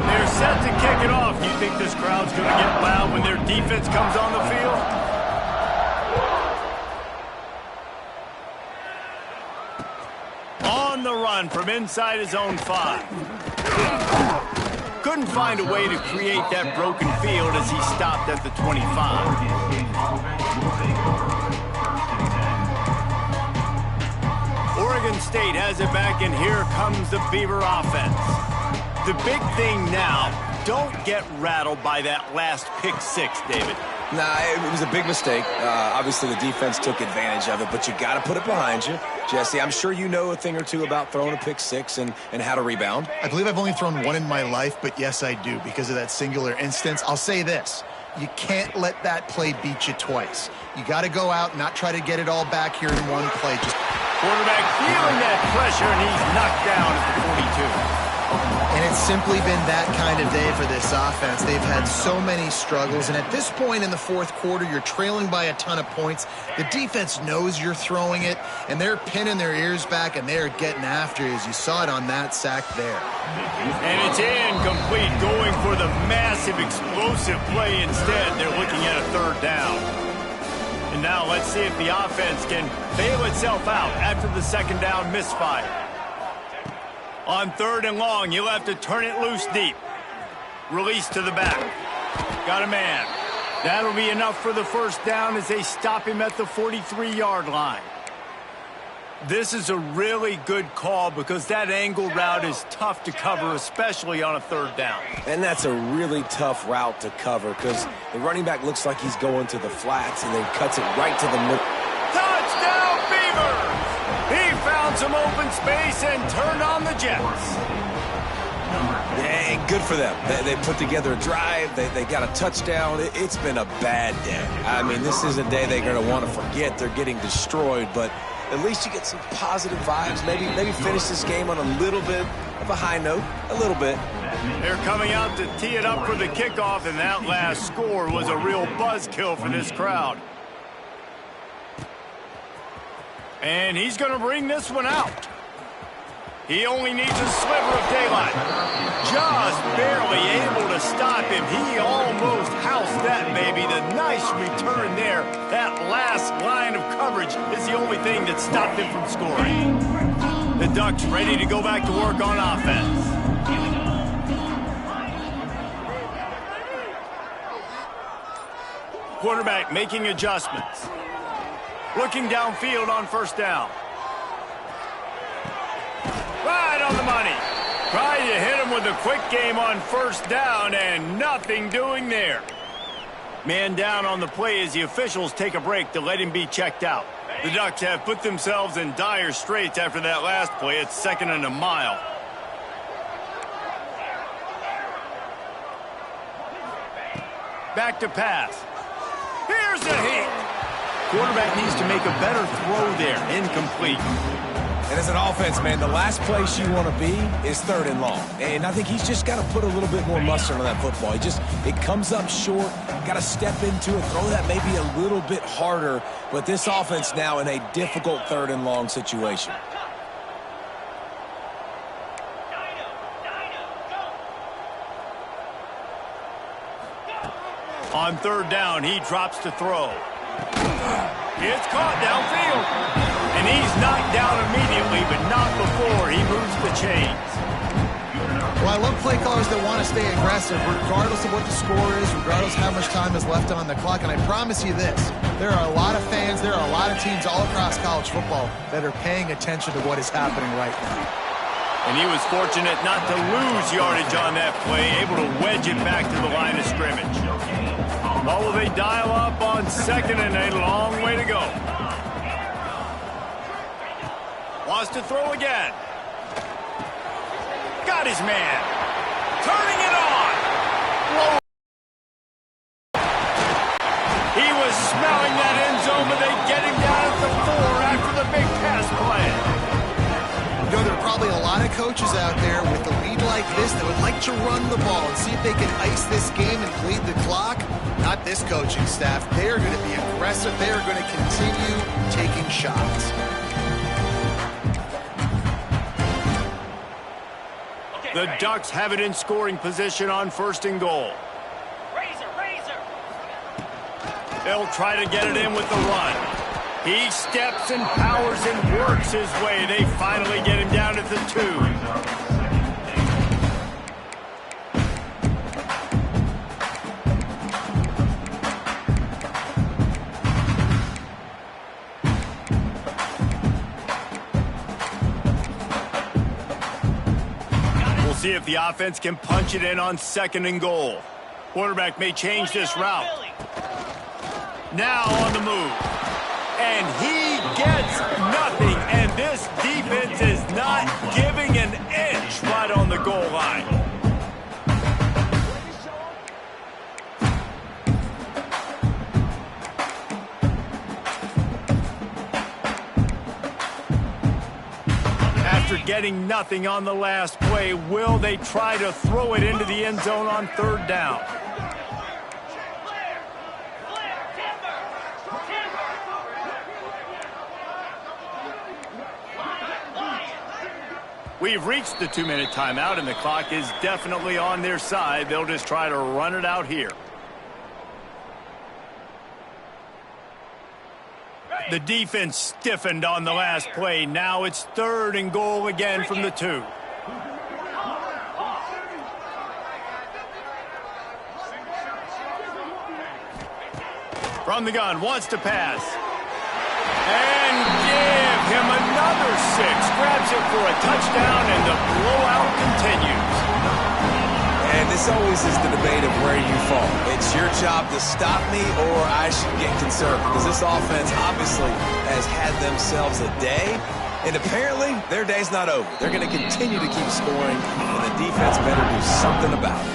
A: They're set to kick it off. Do you think this crowd's going to get loud when their defense comes on the field? On the run from inside his own 5. Couldn't find a way to create that broken field as he stopped at the 25. Oregon State has it back, and here comes the Beaver offense. The big thing now, don't get rattled by that last pick 6, David.
B: Nah, it was a big mistake. Obviously, the defense took advantage of it, but you got to put it behind you. Jesse, I'm sure you know a thing or two about throwing a pick 6 and how to rebound.
C: I believe I've only thrown one in my life, but yes, I do because of that singular instance. I'll say this. You can't let that play beat you twice. You got to go out and not try to get it all back here in one play. Just
A: quarterback feeling that pressure, and he's knocked down at the 42.
C: And it's simply been that kind of day for this offense. They've had so many struggles, and at this point in the fourth quarter, you're trailing by a ton of points. The defense knows you're throwing it, and they're pinning their ears back, and they're getting after it, as you saw it on that sack there.
A: And it's incomplete, going for the massive, explosive play instead. They're looking at a 3rd down. And now let's see if the offense can bail itself out after the 2nd down misfire. On 3rd and long, you'll have to turn it loose deep. Release to the back. Got a man. That'll be enough for the 1st down as they stop him at the 43-yard line. This is a really good call because that angle route is tough to cover, especially on a 3rd down.
B: And that's a really tough route to cover because the running back looks like he's going to the flats and then cuts it right to the middle.
A: Touchdown, Beavers! He found some open space and turned on the Jets.
B: Yeah, good for them. They put together a drive. They got a touchdown. It's been a bad day. I mean, this is a day they're going to want to forget. They're getting destroyed, but at least you get some positive vibes. Maybe finish this game on a little bit of a high note, a little bit.
A: They're coming out to tee it up for the kickoff, and that last score was a real buzzkill for this crowd. And he's going to bring this one out. He only needs a sliver of daylight. Just barely able to stop him. He almost housed that baby. The nice return there. That last line of coverage is the only thing that stopped him from scoring. The Ducks ready to go back to work on offense. Quarterback making adjustments. Looking downfield on 1st down. Right on the money. Trying to hit him with a quick game on 1st down, and nothing doing there. Man down on the play as the officials take a break to let him be checked out. The Ducks have put themselves in dire straits after that last play. It's 2nd and a mile. Back to pass. Here's a hit. Quarterback needs to make a better throw there. Incomplete.
B: And as an offense, man, the last place you want to be is 3rd and long. And I think he's just got to put a little bit more mustard on that football. It comes up short. Got to step into it, throw that maybe a little bit harder. But this offense now in a difficult 3rd and long situation.
A: On 3rd down, he drops to throw. It's caught downfield. And he's knocked down immediately, but not before he moves the chains.
C: Well, I love play callers that want to stay aggressive, regardless of what the score is, regardless of how much time is left on the clock. And I promise you this, there are a lot of fans, there are a lot of teams all across college football that are paying attention to what is happening right now.
A: And he was fortunate not to lose yardage on that play, able to wedge it back to the line of scrimmage. What will they dial up on 2nd and a long way to go? Wants to throw again. Got his man. Turning it on. Whoa. He was smelling that end zone, but they get him down at the 4 after the big pass play.
C: You know, there are probably a lot of coaches out there with a lead like this that would like to run the ball and see if they can ice this game and bleed the clock. Not this coaching staff. They are going to be aggressive. They are going to continue taking shots.
A: The Ducks have it in scoring position on 1st and goal.
E: Razor.
A: They'll try to get it in with the run. He steps and powers and works his way. They finally get him down at the 2. See if the offense can punch it in on 2nd and goal. Quarterback may change this route. Now on the move. And he gets nothing. And this defense is not giving an inch right on the goal line. After getting nothing on the last play, will they try to throw it into the end zone on 3rd down? We've reached the 2-minute timeout, and the clock is definitely on their side. They'll just try to run it out here. The defense stiffened on the last play. Now it's 3rd and goal again from the 2. From the gun, wants to pass. And give him another 6. Grabs it for a touchdown, and the blowout continues.
B: And this always is the debate of where you fall. It's your job to stop me, or I should get concerned. Because this offense obviously has had themselves a day. And apparently, their day's not over. They're going to continue to keep scoring, and the defense better do something about it.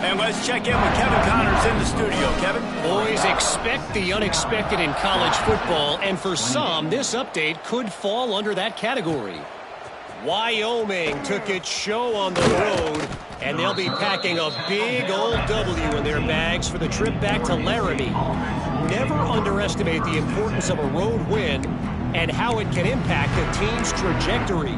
A: And let's check in with Kevin Connors in the studio. Kevin?
F: Boys, expect the unexpected in college football, and for some, this update could fall under that category. Wyoming took its show on the road, and they'll be packing a big old W in their bags for the trip back to Laramie. Never underestimate the importance of a road win and how it can impact a team's trajectory.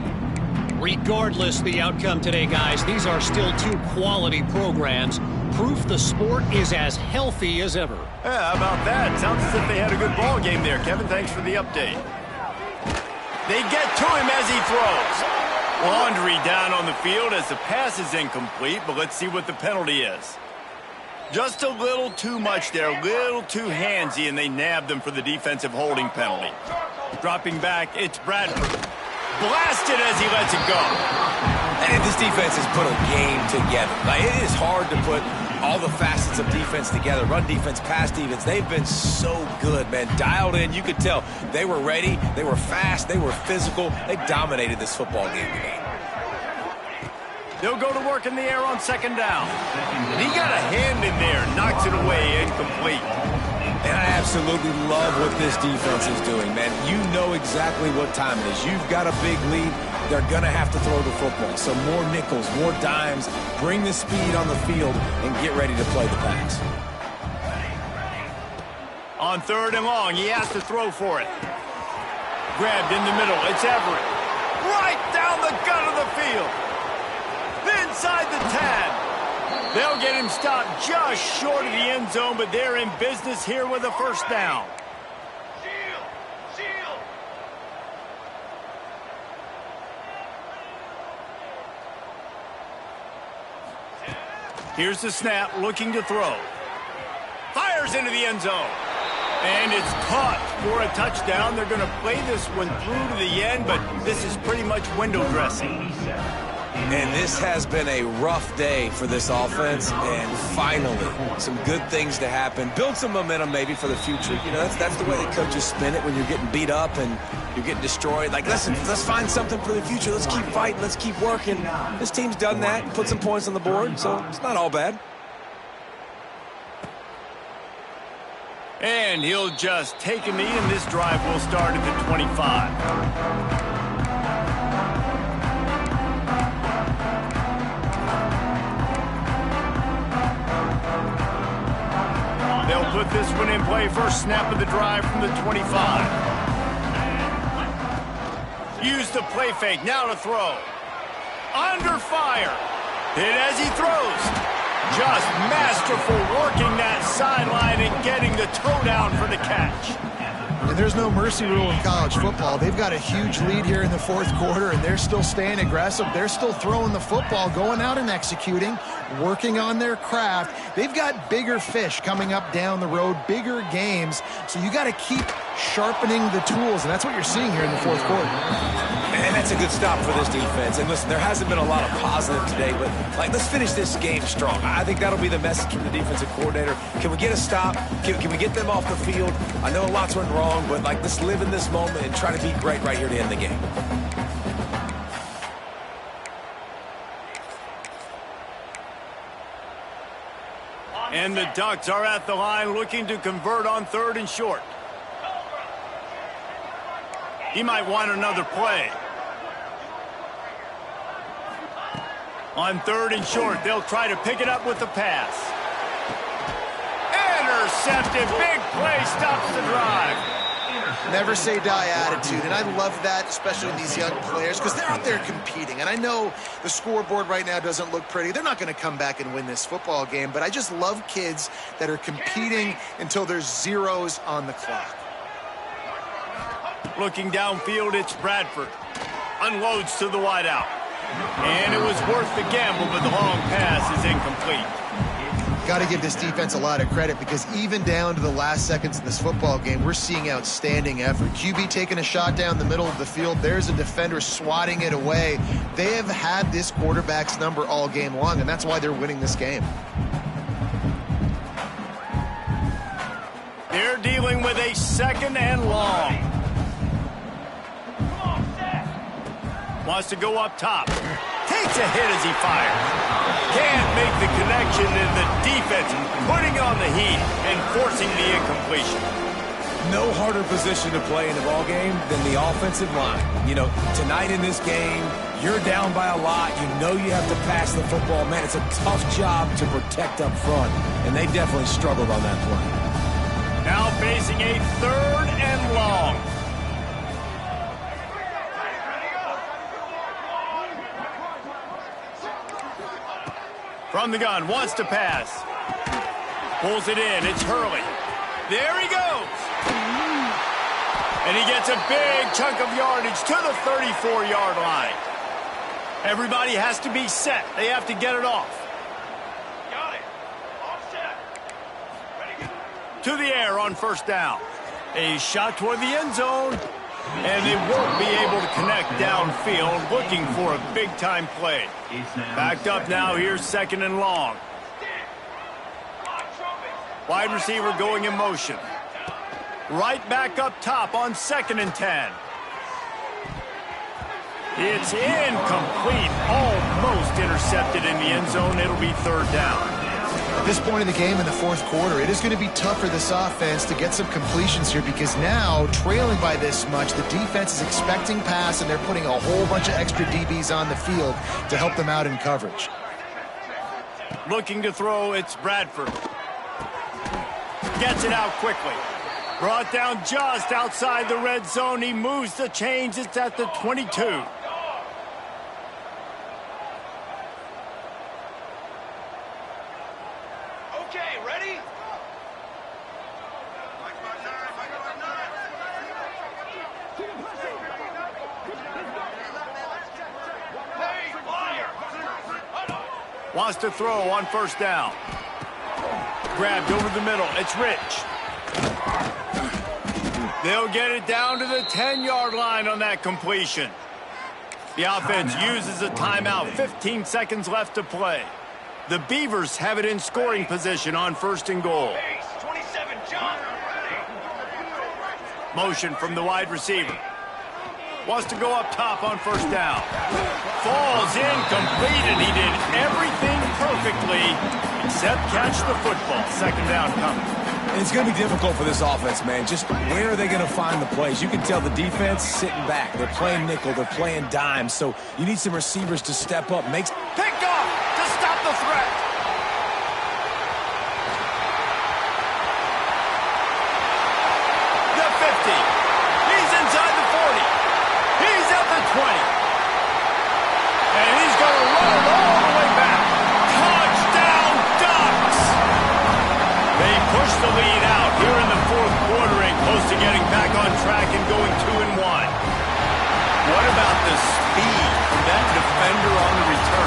F: Regardless of the outcome today, guys, these are still 2 quality programs. Proof the sport is as healthy as ever.
A: Yeah, how about that? Sounds as if they had a good ball game there. Kevin, thanks for the update. They get to him as he throws. Laundry down on the field as the pass is incomplete, but let's see what the penalty is. Just a little too much there, a little too handsy, and they nabbed them for the defensive holding penalty. Dropping back, it's Bradford. Blasted as he lets it go.
B: And this defense has put a game together. Like, it is hard to put all the facets of defense together. Run defense, pass defense. They've been so good, man. Dialed in. You could tell they were ready. They were fast. They were physical. They dominated this football game today.
A: They'll go to work in the air on 2nd down. He got a hand in there. Knocks it away. Incomplete.
B: And I absolutely love what this defense is doing, man. You know exactly what time it is. You've got a big lead. They're going to have to throw the football. So more nickels, more dimes. Bring the speed on the field and get ready to play the pass.
A: On 3rd and long, he has to throw for it. Grabbed in the middle. It's Everett. Right down the gut of the field. Inside the 10. They'll get him stopped just short of the end zone, but they're in business here with a 1st down. Here's the snap, looking to throw. Fires into the end zone. And it's caught for a touchdown. They're going to play this one through to the end, but this is pretty much window dressing.
B: And this has been a rough day for this offense, and finally, some good things to happen. Build some momentum maybe for the future. You know, that's the way that coaches spin it when you're getting beat up and you're getting destroyed. Like, listen, let's find something for the future. Let's keep fighting. Let's keep working. This team's done that, put some points on the board, so it's not all bad.
A: And he'll just take a knee, and this drive will start at the 25. They'll put this one in play. First snap of the drive from the 25. Use the play fake. Now to throw. Under fire. Hit as he throws. Just masterful working that sideline and getting the toe down for the catch.
C: And there's no mercy rule in college football. They've got a huge lead here in the fourth quarter, and they're still staying aggressive. They're still throwing the football, going out and executing, working on their craft. They've got bigger fish coming up down the road, bigger games. So you got to keep sharpening the tools, and that's what you're seeing here in the fourth quarter.
B: And that's a good stop for this defense. And listen, there hasn't been a lot of positive today, but let's finish this game strong. I think that'll be the message from the defensive coordinator. Can we get a stop? Can we get them off the field? I know a lot's went wrong, but let's live in this moment and try to be great right here to end the game.
A: And the Ducks are at the line looking to convert on 3rd and short. He might want another play. On 3rd and short, they'll try to pick it up with the pass. Intercepted. Big play stops the drive.
C: Never say die attitude, and I love that, especially in these young players, because they're out there competing. And I know the scoreboard right now doesn't look pretty. They're not going to come back and win this football game, but I just love kids that are competing until there's zeros on the clock.
A: Looking downfield, it's Bradford. Unloads to the wideout. And it was worth the gamble, but the long pass is incomplete.
C: Got to give this defense a lot of credit, because even down to the last seconds in this football game, we're seeing outstanding effort. QB taking a shot down the middle of the field. There's a defender swatting it away. They have had this quarterback's number all game long, and that's why they're winning this game.
A: They're dealing with a 2nd and long. Wants to go up top. Takes a hit as he fires. Can't make the connection, and the defense putting on the heat and forcing the incompletion.
B: No harder position to play in the ballgame than the offensive line. You know, tonight in this game, you're down by a lot. You know you have to pass the football. Man, it's a tough job to protect up front, and they definitely struggled on that play.
A: Now facing a 3rd and long. From the gun, wants to pass. Pulls it in, it's Hurley. There he goes. And he gets a big chunk of yardage to the 34-yard line. Everybody has to be set. They have to get it off.
E: Got it. Offset. Ready, go.
A: To the air on 1st down. A shot toward the end zone. And they won't be able to connect downfield, looking for a big-time play. Backed up now, here's 2nd and long. Wide receiver going in motion. Right back up top on 2nd and 10. It's incomplete, almost intercepted in the end zone. It'll be 3rd down.
C: At this point in the game in the fourth quarter, it is going to be tough for this offense to get some completions here, because now, trailing by this much, the defense is expecting pass, and they're putting a whole bunch of extra DBs on the field to help them out in coverage.
A: Looking to throw, it's Bradford. Gets it out quickly. Brought down just outside the red zone. He moves the chains. It's at the 22. Wants to throw on 1st down. Grabbed over the middle. It's Rich. They'll get it down to the 10-yard line on that completion. The offense uses a timeout. 15 seconds left to play. The Beavers have it in scoring position on 1st and goal.
E: 27, John.
A: Motion from the wide receiver. Wants to go up top on 1st down. Falls incomplete, and he did everything perfectly except catch the football. 2nd down coming.
B: And it's going to be difficult for this offense, man. Just where are they going to find the plays? You can tell the defense sitting back. They're playing nickel. They're playing dime. So you need some receivers to step up.
A: Picked off to stop the threat. The 50. He's inside the 40. He's at the 20. And he's going to run it all the way back. They push the lead out here in the fourth quarter and close to getting back on track and going 2